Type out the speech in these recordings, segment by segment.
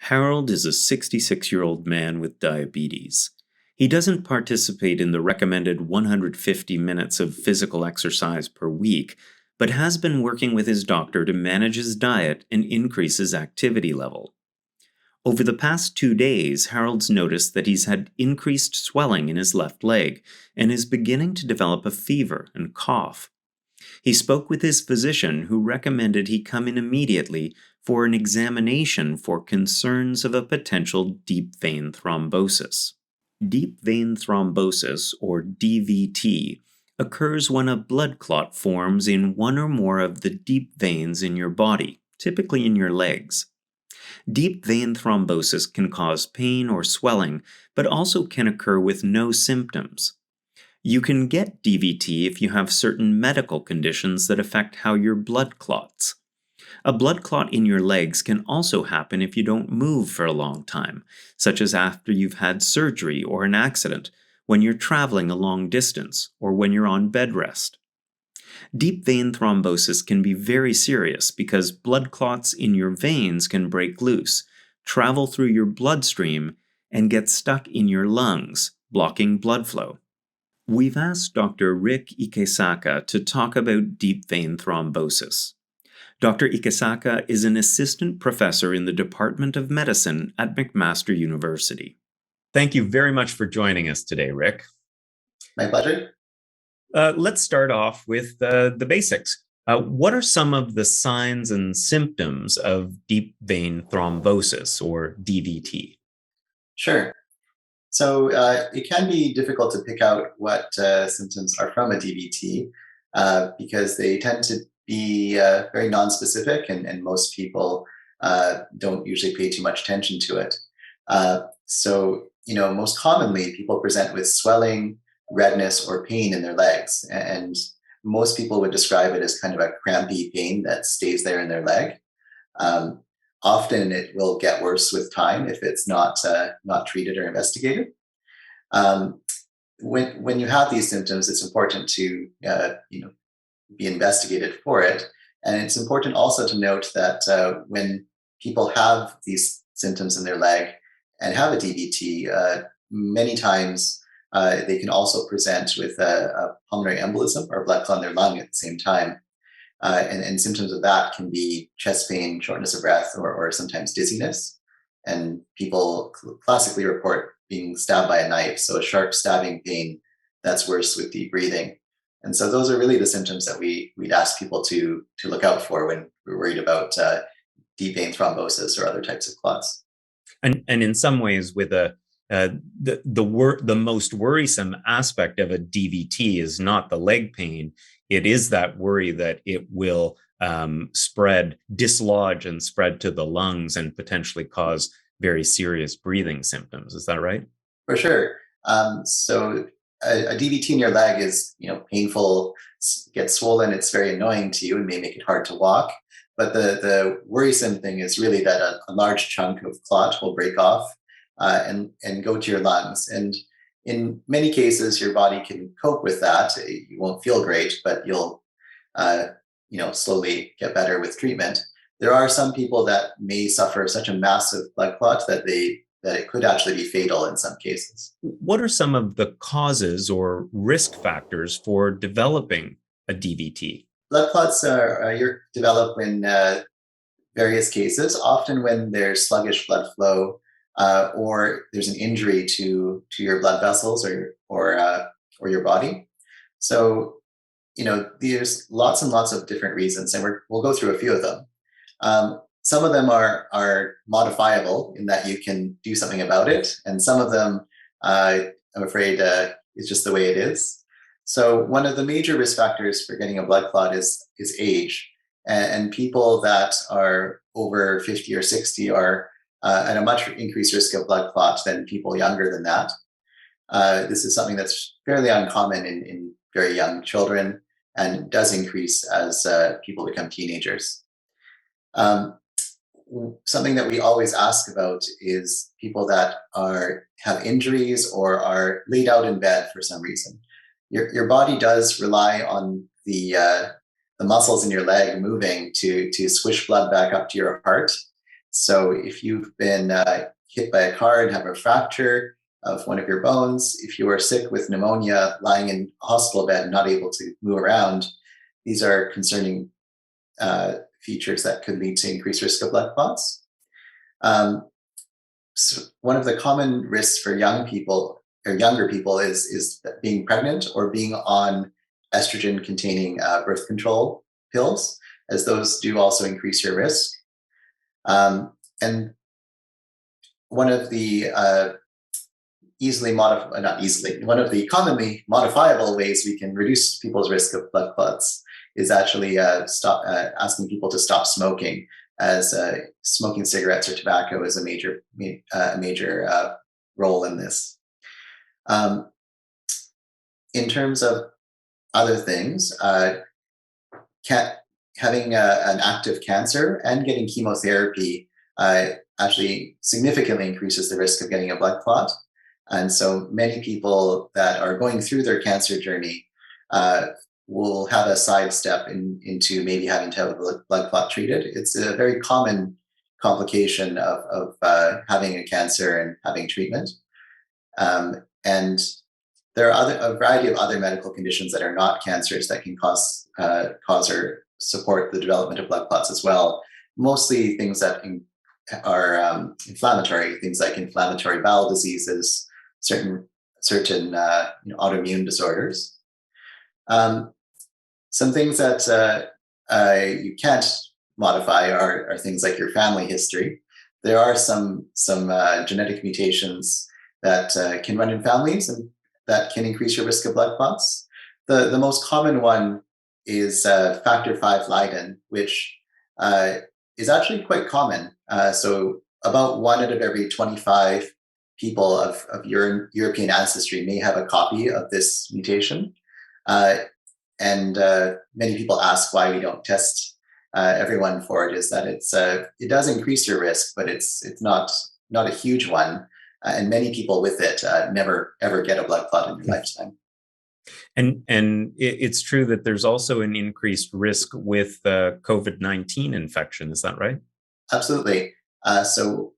Harold is a 66-year-old man with diabetes. He doesn't participate in the recommended 150 minutes of physical exercise per week, but has been working with his doctor to manage his diet and increase his activity level. Over the past 2 days, Harold's noticed that he's had increased swelling in his left leg and is beginning to develop a fever and cough. He spoke with his physician, who recommended he come in immediately for an examination for concerns of a potential deep vein thrombosis. Deep vein thrombosis, or DVT, occurs when a blood clot forms in one or more of the deep veins in your body, typically in your legs. Deep vein thrombosis can cause pain or swelling, but also can occur with no symptoms. You can get DVT if you have certain medical conditions that affect how your blood clots. A blood clot in your legs can also happen if you don't move for a long time, such as after you've had surgery or an accident, when you're traveling a long distance, or when you're on bed rest. Deep vein thrombosis can be very serious because blood clots in your veins can break loose, travel through your bloodstream, and get stuck in your lungs, blocking blood flow. We've asked Dr. Rick Ikesaka to talk about deep vein thrombosis. Dr. Ikesaka is an assistant professor in the Department of Medicine at McMaster University. Thank you very much for joining us today, Rick. My pleasure. Let's start off with the basics. What are some of the signs and symptoms of deep vein thrombosis, or DVT? Sure. So it can be difficult to pick out what symptoms are from a DVT because they tend to be very nonspecific, and most people don't usually pay too much attention to it. Most commonly, people present with swelling, redness, or pain in their legs, and most people would describe it as kind of a crampy pain that stays there in their leg. Often it will get worse with time if it's not treated or investigated. When you have these symptoms, it's important to be investigated for it, and it's important also to note that when people have these symptoms in their leg and have a DVT, many times they can also present with a pulmonary embolism or blood clot in their lung at the same time. And symptoms of that can be chest pain, shortness of breath, or sometimes dizziness. And people classically report being stabbed by a knife, so a sharp stabbing pain that's worse with deep breathing. And so those are really the symptoms that we'd ask people to look out for when we're worried about deep vein thrombosis or other types of clots. And in some ways, with the most worrisome aspect of a DVT is not the leg pain. It is that worry that it will dislodge and spread to the lungs and potentially cause very serious breathing symptoms. Is that right? For sure. So a DVT in your leg is, painful, gets swollen. It's very annoying to you and may make it hard to walk. But the worrisome thing is really that a large chunk of clot will break off and go to your lungs. And in many cases, your body can cope with that. You won't feel great, but you'll, slowly get better with treatment. There are some people that may suffer such a massive blood clot that it could actually be fatal in some cases. What are some of the causes or risk factors for developing a DVT? Blood clots are develop in various cases, often when there's sluggish blood flow or there's an injury to your blood vessels or your body. So, there's lots and lots of different reasons, and we'll go through a few of them. Some of them are modifiable in that you can do something about it, and some of them, I'm afraid, is just the way it is. So one of the major risk factors for getting a blood clot is age, and people that are over 50 or 60 are at a much increased risk of blood clot than people younger than that. This is something that's fairly uncommon in very young children and does increase as people become teenagers. Something that we always ask about is people that have injuries or are laid out in bed for some reason. Your body does rely on the muscles in your leg moving to swish blood back up to your heart. So if you've been hit by a car and have a fracture of one of your bones, if you are sick with pneumonia, lying in a hospital bed and not able to move around, these are concerning features that could lead to increased risk of blood clots. So one of the common risks for young people or younger people is being pregnant or being on estrogen containing birth control pills, as those do also increase your risk. And one of the one of the commonly modifiable ways we can reduce people's risk of blood clots is actually asking people to stop smoking, as smoking cigarettes or tobacco is a major role in this. In terms of other things, having an active cancer and getting chemotherapy actually significantly increases the risk of getting a blood clot. And so many people that are going through their cancer journey will have a sidestep into maybe having to have a blood clot treated. It's a very common complication of having a cancer and having treatment. And there are a variety of other medical conditions that are not cancers that can cause or support the development of blood clots as well. Mostly things that are inflammatory, things like inflammatory bowel diseases, certain autoimmune disorders. Some things that you can't modify are things like your family history. There are some genetic mutations that can run in families and that can increase your risk of blood clots. The most common one is factor V Leiden, which is actually quite common. So about 1 out of every 25 people of European ancestry may have a copy of this mutation. And many people ask why we don't test everyone for it, is that it does increase your risk, but it's not a huge one. And many people with it never ever get a blood clot in their lifetime. And it's true that there's also an increased risk with COVID-19 infection. Is that right? Absolutely. So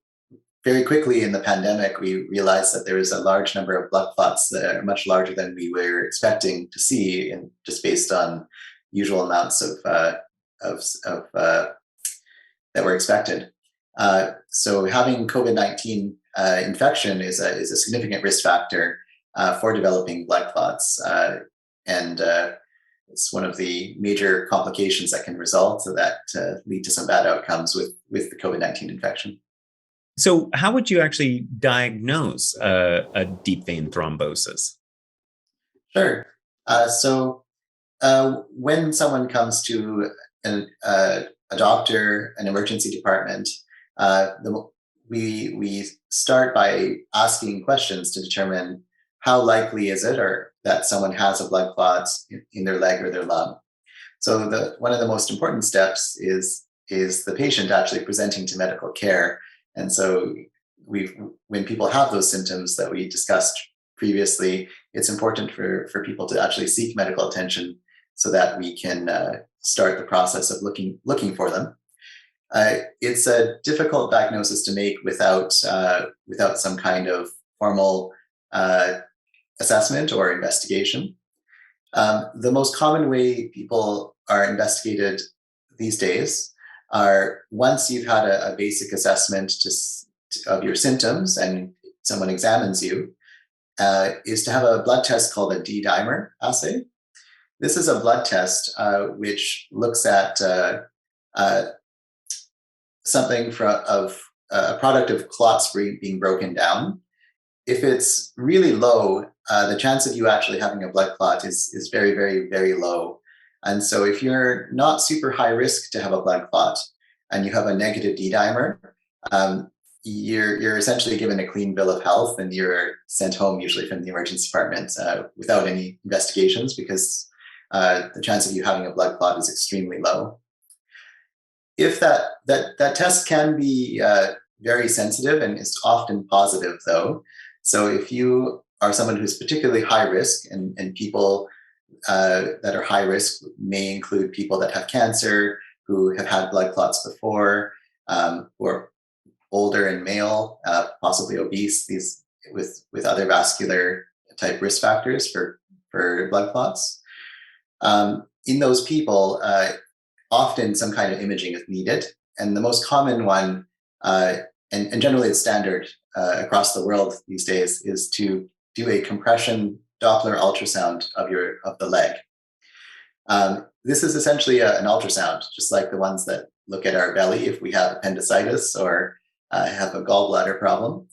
very quickly in the pandemic, we realized that there was a large number of blood clots that are much larger than we were expecting to see, and just based on usual amounts of that were expected. So having COVID-19 infection is a significant risk factor for developing blood clots, and it's one of the major complications that can result that lead to some bad outcomes with the COVID-19 infection. So, how would you actually diagnose a deep vein thrombosis? Sure. So when someone comes to a doctor, an emergency department, we start by asking questions to determine how likely is it or that someone has a blood clot in their leg or their lung. So one of the most important steps is the patient actually presenting to medical care. And so when people have those symptoms that we discussed previously, it's important for people to actually seek medical attention so that we can start the process of looking for them. It's a difficult diagnosis to make without some kind of formal assessment or investigation. The most common way people are investigated these days are, once you've had a basic assessment of your symptoms and someone examines you, is to have a blood test called a D-dimer assay. This is a blood test which looks at something of a product of clots being broken down. If it's really low, the chance of you actually having a blood clot is very, very, very low. And so if you're not super high risk to have a blood clot and you have a negative D-dimer, you're essentially given a clean bill of health and you're sent home, usually from the emergency department, without any investigations, because the chance of you having a blood clot is extremely low. If that test can be very sensitive and is often positive, though. So if you are someone who's particularly high risk, and people that are high risk may include people that have cancer, who have had blood clots before, or older and male, possibly obese, these with other vascular type risk factors for blood clots. In those people, often some kind of imaging is needed. And the most common one, and generally it's standard across the world these days, is to do a compression Doppler ultrasound of the leg. This is essentially an ultrasound, just like the ones that look at our belly if we have appendicitis or have a gallbladder problem.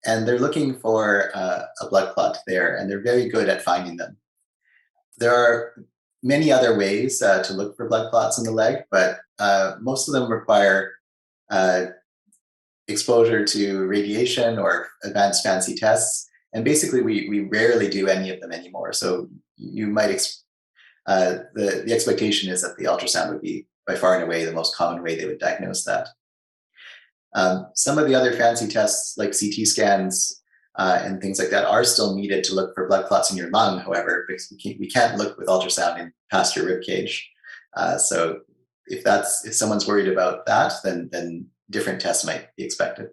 And they're looking for a blood clot there, and they're very good at finding them. There are many other ways to look for blood clots in the leg, but most of them require exposure to radiation or advanced fancy tests. And basically, we rarely do any of them anymore. So you might, the expectation is that the ultrasound would be by far and away the most common way they would diagnose that. Some of the other fancy tests like CT scans and things like that are still needed to look for blood clots in your lung, however, because we can't look with ultrasound in past your rib cage. So if someone's worried about that, then different tests might be expected.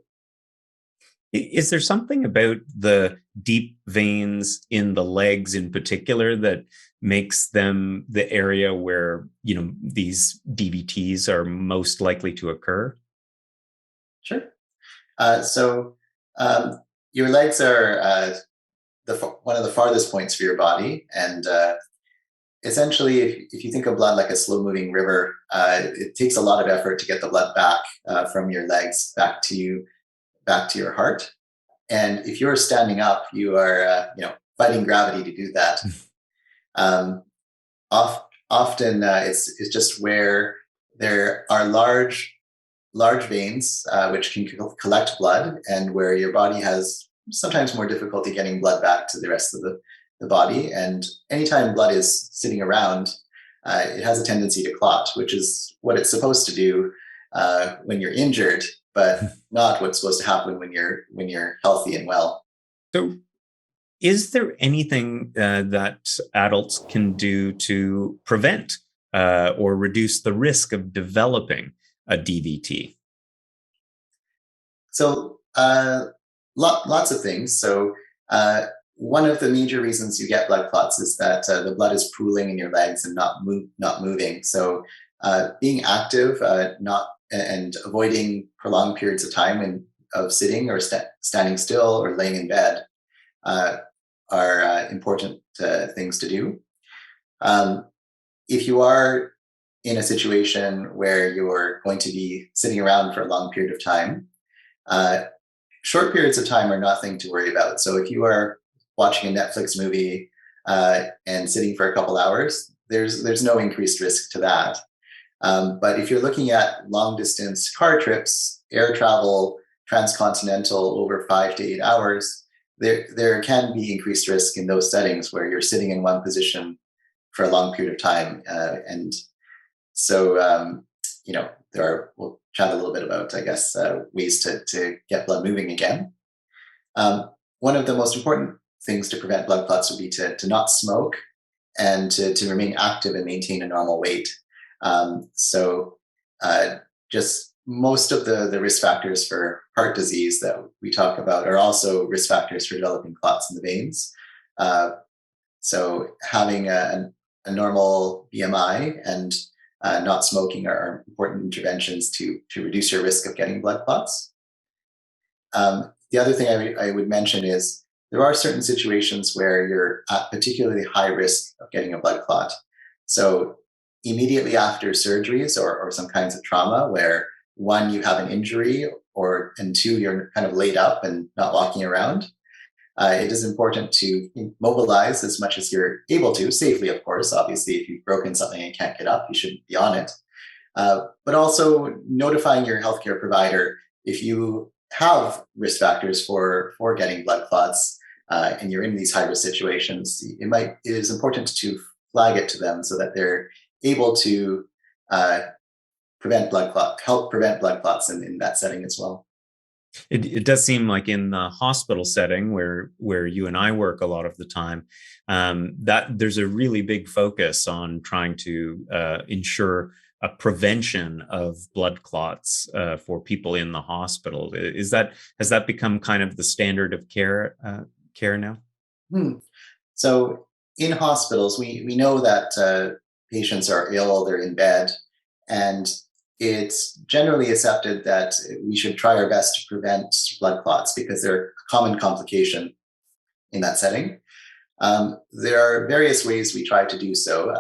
Is there something about the deep veins in the legs in particular that makes them the area where, these DVTs are most likely to occur? Sure. So your legs are one of the farthest points for your body. And essentially, if you think of blood like a slow-moving river, it takes a lot of effort to get the blood back from your legs back to your heart. And if you're standing up, you are fighting gravity to do that. Often it's just where there are large veins which can collect blood, and where your body has sometimes more difficulty getting blood back to the rest of the body. And anytime blood is sitting around, it has a tendency to clot, which is what it's supposed to do when you're injured, but not what's supposed to happen when you're healthy and well. So is there anything that adults can do to prevent or reduce the risk of developing a DVT? So lots of things. So one of the major reasons you get blood clots is that the blood is pooling in your legs and not moving. So being active, and avoiding prolonged periods of time of sitting or standing still or laying in bed are important things to do. If you are in a situation where you're going to be sitting around for a long period of time, short periods of time are nothing to worry about. So if you are watching a Netflix movie and sitting for a couple hours, there's no increased risk to that. But if you're looking at long distance car trips, air travel, transcontinental over 5 to 8 hours, there can be increased risk in those settings where you're sitting in one position for a long period of time. And so, we'll chat a little bit about, I guess, ways to get blood moving again. One of the most important things to prevent blood clots would be to not smoke and to remain active and maintain a normal weight. Just most of the risk factors for heart disease that we talk about are also risk factors for developing clots in the veins. So having a normal BMI and not smoking are important interventions to reduce your risk of getting blood clots. The other thing I would mention is there are certain situations where you're at particularly high risk of getting a blood clot. So immediately after surgeries or some kinds of trauma where, one, you have an injury, and two, you're kind of laid up and not walking around, it is important to mobilize as much as you're able to, safely, of course. Obviously, if you've broken something and can't get up, you shouldn't be on it. But also notifying your healthcare provider if you have risk factors for getting blood clots and you're in these high-risk situations. It is important to flag it to them so that they're able to help prevent blood clots in that setting as well. It does seem like in the hospital setting where you and I work a lot of the time, that there's a really big focus on trying to ensure a prevention of blood clots for people in the hospital. Has that become kind of the standard of care now? Hmm. So in hospitals, we know that patients are ill, they're in bed, and it's generally accepted that we should try our best to prevent blood clots because they're a common complication in that setting. There are various ways we try to do so.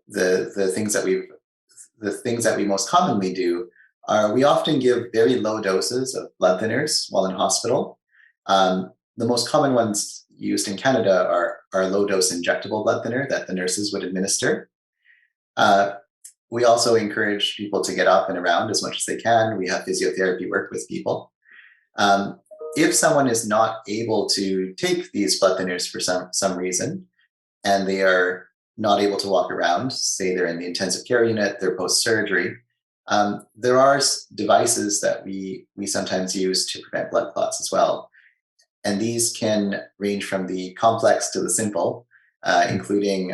The things that we most commonly do are we often give very low doses of blood thinners while in hospital. The most common ones used in Canada are low dose injectable blood thinner that the nurses would administer. Uh, we also encourage people to get up and around as much as they can. We have physiotherapy work with people. Um, if someone is not able to take these blood thinners for some reason, and they are not able to walk around, say they're in the intensive care unit, they're post-surgery, there are devices that we sometimes use to prevent blood clots as well. And these can range from the complex to the simple, including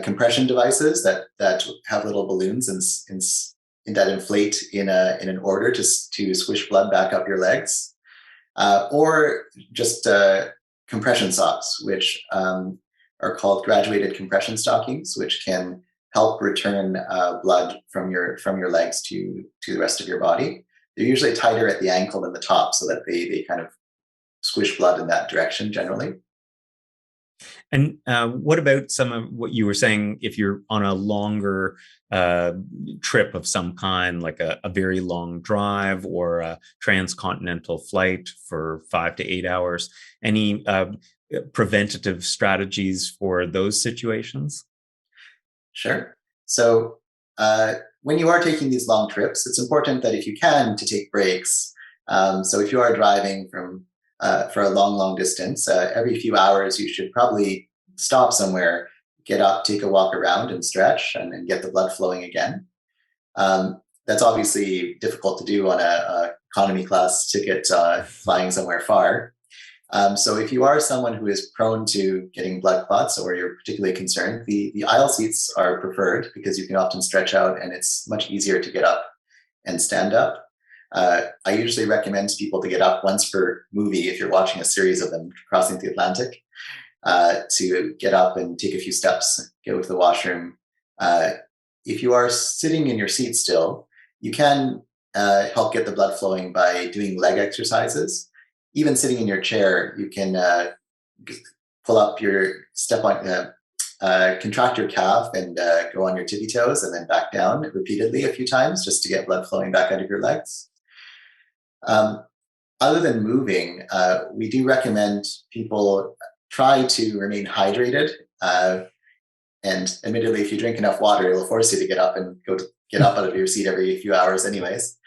compression devices that have little balloons and that inflate in an order to squish blood back up your legs, or just compression socks, which are called graduated compression stockings, which can help return blood from your legs to the rest of your body. They're usually tighter at the ankle than the top, so that they kind of squish blood in that direction generally. And what about some of what you were saying? If you're on a longer trip of some kind, like a very long drive or a transcontinental flight for 5 to 8 hours, any preventative strategies for those situations? Sure. So when you are taking these long trips, it's important that if you can, to take breaks. So if you are driving for a long distance, every few hours you should probably stop somewhere, get up, take a walk around and stretch and get the blood flowing again. That's obviously difficult to do on a economy class ticket flying somewhere far. So if you are someone who is prone to getting blood clots or you're particularly concerned, the aisle seats are preferred because you can often stretch out and it's much easier to get up and stand up. I usually recommend to people to get up once per movie if you're watching a series of them crossing the Atlantic, to get up and take a few steps, go to the washroom. If you are sitting in your seat still, you can help get the blood flowing by doing leg exercises. Even sitting in your chair, you can pull up your step on, contract your calf and go on your tippy toes and then back down repeatedly a few times just to get blood flowing back out of your legs. Other than moving, we do recommend people try to remain hydrated. And admittedly, if you drink enough water, it'll force you to get up and get up out of your seat every few hours anyways.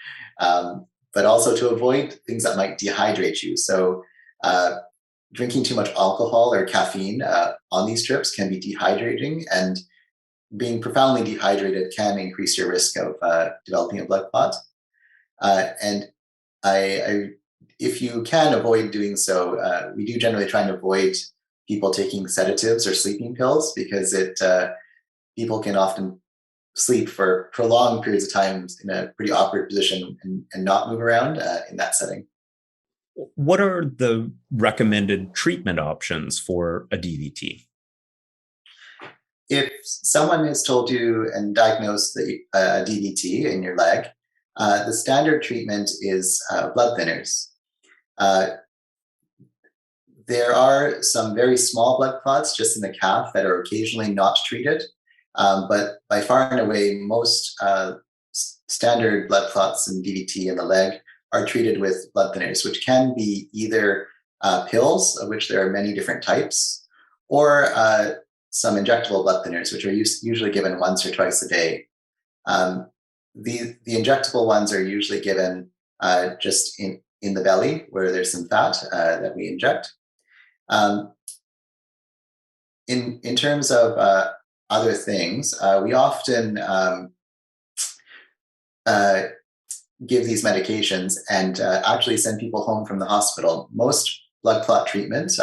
But also to avoid things that might dehydrate you. So drinking too much alcohol or caffeine on these trips can be dehydrating, and being profoundly dehydrated can increase your risk of developing a blood clot. And if you can avoid doing so, we do generally try and avoid people taking sedatives or sleeping pills because people can often sleep for prolonged periods of time in a pretty awkward position and not move around in that setting. What are the recommended treatment options for a DVT? If someone has told you and diagnosed a DVT in your leg, the standard treatment is blood thinners. There are some very small blood clots just in the calf that are occasionally not treated. But by far and away, most standard blood clots in DVT in the leg are treated with blood thinners, which can be either pills, of which there are many different types, or some injectable blood thinners, which are usually given once or twice a day. The injectable ones are usually given just in the belly, where there's some fat that we inject. In terms of other things, we often give these medications and actually send people home from the hospital. Most blood clot treatments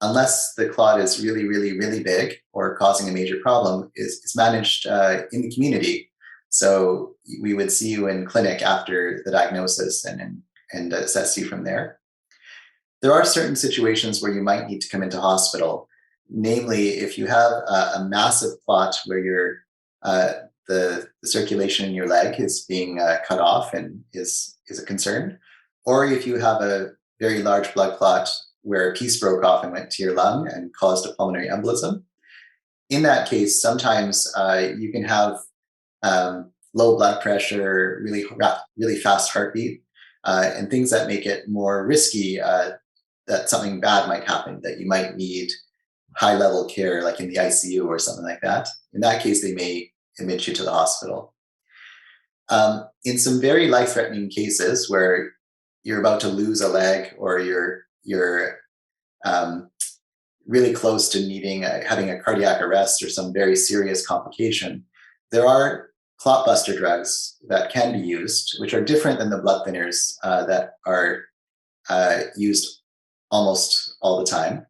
unless the clot is really, really, really big or causing a major problem, is managed in the community. So we would see you in clinic after the diagnosis and assess you from there. There are certain situations where you might need to come into hospital, namely if you have a massive clot where the circulation in your leg is being cut off and is a concern, or if you have a very large blood clot where a piece broke off and went to your lung and caused a pulmonary embolism. In that case, sometimes you can have low blood pressure, really fast heartbeat, and things that make it more risky that something bad might happen, that you might need high level care, like in the ICU or something like that. In that case, they may admit you to the hospital. In some very life threatening cases where you're about to lose a leg or you're really close to needing having a cardiac arrest or some very serious complication, there are clot buster drugs that can be used, which are different than the blood thinners that are used almost all the time.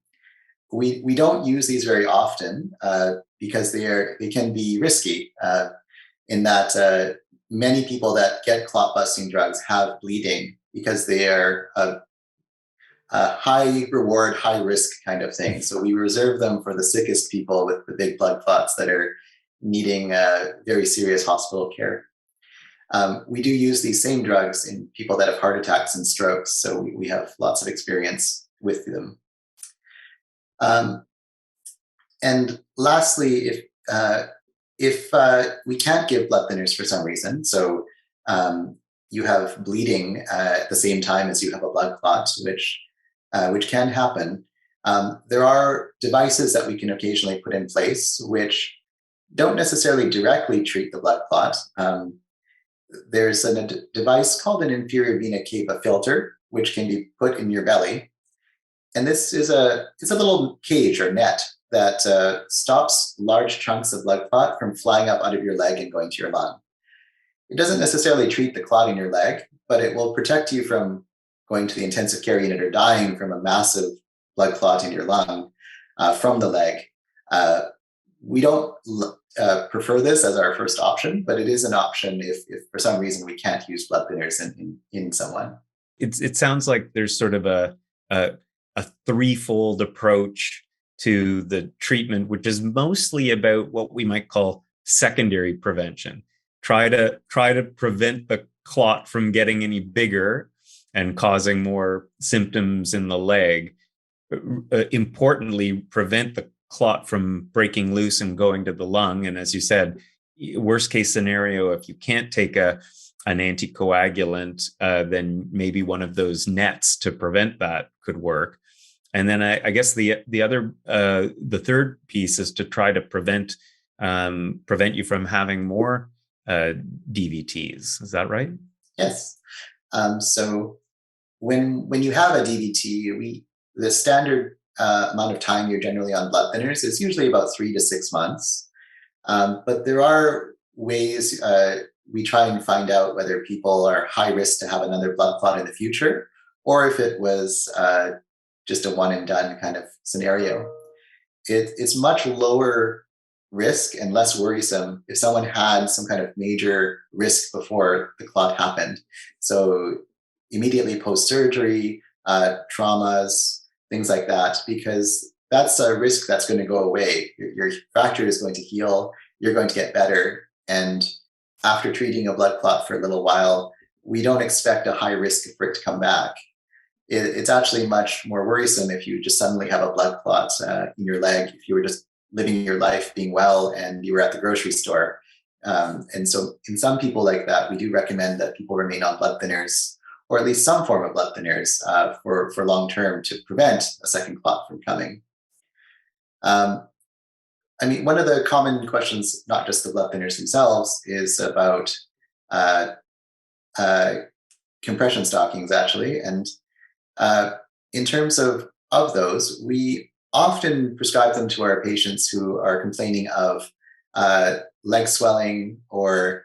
We don't use these very often because they can be risky in that many people that get clot busting drugs have bleeding because they are a high reward, high risk kind of thing. So we reserve them for the sickest people with the big blood clots that are needing very serious hospital care. We do use these same drugs in people that have heart attacks and strokes, so we have lots of experience with them. And lastly, if we can't give blood thinners for some reason, so you have bleeding at the same time as you have a blood clot, which can happen, there are devices that we can occasionally put in place which don't necessarily directly treat the blood clot. There's a device called an inferior vena cava filter, which can be put in your belly. And this is it's a little cage or net that stops large chunks of blood clot from flying up out of your leg and going to your lung. It doesn't necessarily treat the clot in your leg, but it will protect you from going to the intensive care unit or dying from a massive blood clot in your lung from the leg. We don't prefer this as our first option, but it is an option if for some reason we can't use blood thinners in someone. It sounds like there's sort of a threefold approach to the treatment, which is mostly about what we might call secondary prevention. Try to prevent the clot from getting any bigger and causing more symptoms in the leg. Importantly, prevent the clot from breaking loose and going to the lung. And as you said, worst case scenario, if you can't take an anticoagulant, then maybe one of those nets to prevent that could work. And then I guess the third piece is to try to prevent you from having more DVTs. Is that right? Yes. So when you have a DVT, the standard amount of time you're generally on blood thinners is usually about 3 to 6 months. But there are ways we try and find out whether people are high risk to have another blood clot in the future, or if it was just a one and done kind of scenario. It's much lower risk and less worrisome if someone had some kind of major risk before the clot happened. So immediately post-surgery, traumas, things like that, because that's a risk that's going to go away. Your fracture is going to heal, you're going to get better. And after treating a blood clot for a little while, we don't expect a high risk for it to come back. It's actually much more worrisome if you just suddenly have a blood clot in your leg, if you were just living your life being well and you were at the grocery store. And so in some people like that, we do recommend that people remain on blood thinners, or at least some form of blood thinners for long term to prevent a second clot from coming. I mean, one of the common questions, not just the blood thinners themselves, is about compression stockings, actually. And in terms of those, we often prescribe them to our patients who are complaining of leg swelling or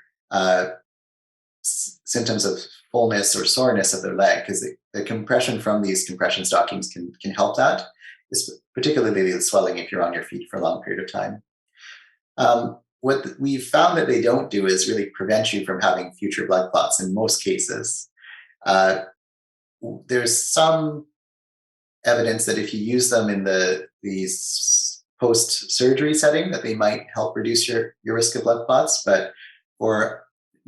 symptoms of fullness or soreness of their leg, because the compression from these compression stockings can help that. particularly the swelling if you're on your feet for a long period of time. What we've found that they don't do is really prevent you from having future blood clots in most cases. Uh, there's some evidence that if you use them in the post-surgery setting, that they might help reduce your risk of blood clots. But for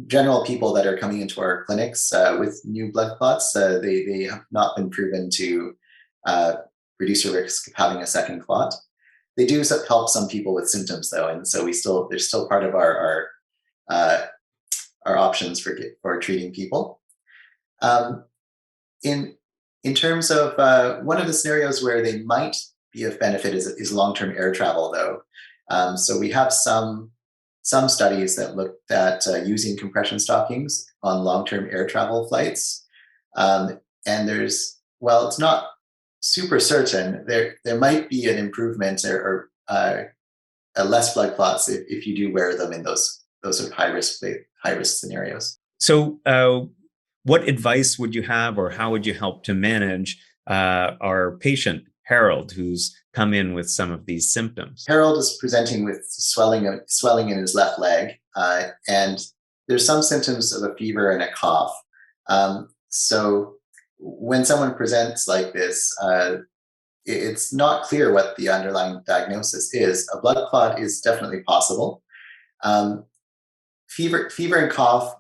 general people that are coming into our clinics with new blood clots, they have not been proven to reduce your risk of having a second clot. They do help some people with symptoms, though, and so they're still part of our options for treating people. In terms of one of the scenarios where they might be of benefit is long-term air travel, though. So we have some studies that looked at using compression stockings on long-term air travel flights, and while it's not super certain, there might be an improvement or less blood clots if you do wear them in those sort of high risk scenarios. So, what advice would you have, or how would you help to manage our patient Harold, who's come in with some of these symptoms? Harold is presenting with swelling in his left leg, and there's some symptoms of a fever and a cough. So when someone presents like this, it's not clear what the underlying diagnosis is. A blood clot is definitely possible. Fever and cough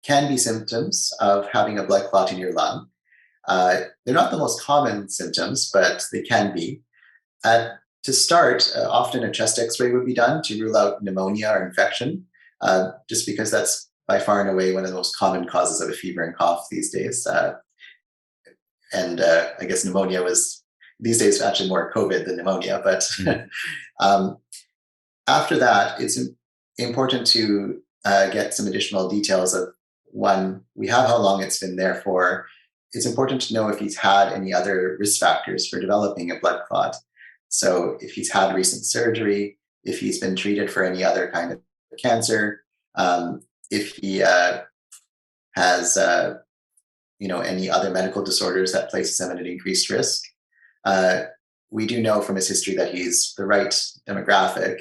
can be symptoms of having a blood clot in your lung. They're not the most common symptoms, but they can be. To start, often a chest x-ray would be done to rule out pneumonia or infection, just because that's by far and away one of the most common causes of a fever and cough these days. And I guess pneumonia was these days actually more COVID than pneumonia. But after that, it's important to get some additional details of, one, we have how long it's been there for. It's important to know if he's had any other risk factors for developing a blood clot. So if he's had recent surgery, if he's been treated for any other kind of cancer, if he has any other medical disorders that places him at an increased risk. We do know from his history that he's the right demographic.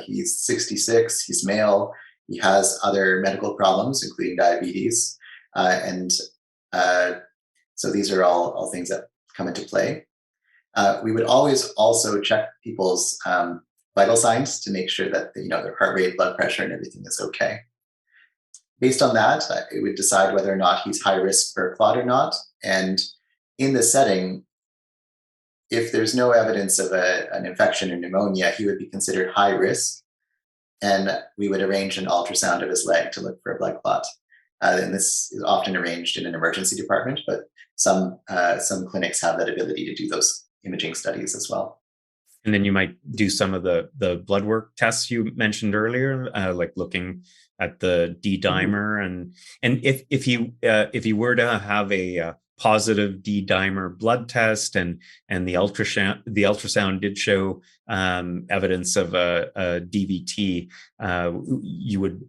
He's 66, he's male, he has other medical problems, including diabetes. So these are all things that come into play. We would always also check people's vital signs to make sure that their heart rate, blood pressure, and everything is okay. Based on that, it would decide whether or not he's high risk for a clot or not. And in the setting, if there's no evidence of an infection or pneumonia, he would be considered high risk. And we would arrange an ultrasound of his leg to look for a blood clot. And this is often arranged in an emergency department, but some clinics have that ability to do those imaging studies as well. And then you might do some of the blood work tests you mentioned earlier, like looking at the D dimer, and if you were to have a positive D dimer blood test, and the ultrasound did show evidence of a DVT, you would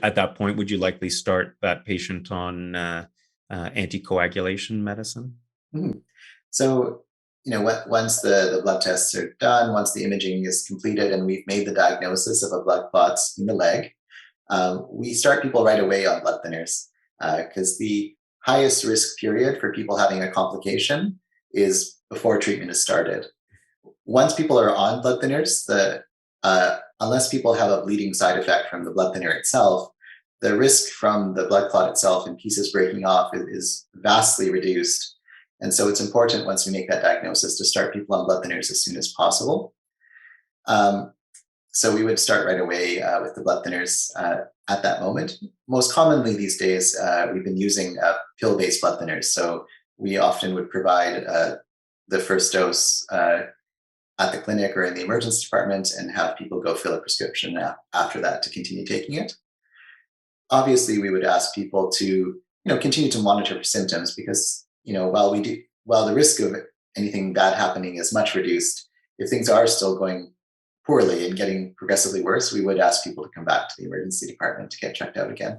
at that point, would you likely start that patient on anticoagulation medicine? Mm-hmm. So once the blood tests are done, once the imaging is completed, and we've made the diagnosis of a blood clot in the leg, we start people right away on blood thinners, because the highest risk period for people having a complication is before treatment is started. Once people are on blood thinners, unless people have a bleeding side effect from the blood thinner itself, the risk from the blood clot itself and pieces breaking off is vastly reduced. And so it's important, once we make that diagnosis, to start people on blood thinners as soon as possible. So we would start right away with the blood thinners at that moment. Most commonly these days, we've been using pill-based blood thinners. So we often would provide the first dose at the clinic or in the emergency department, and have people go fill a prescription after that to continue taking it. Obviously, we would ask people to continue to monitor for symptoms, because while the risk of anything bad happening is much reduced, if things are still going poorly and getting progressively worse, we would ask people to come back to the emergency department to get checked out again.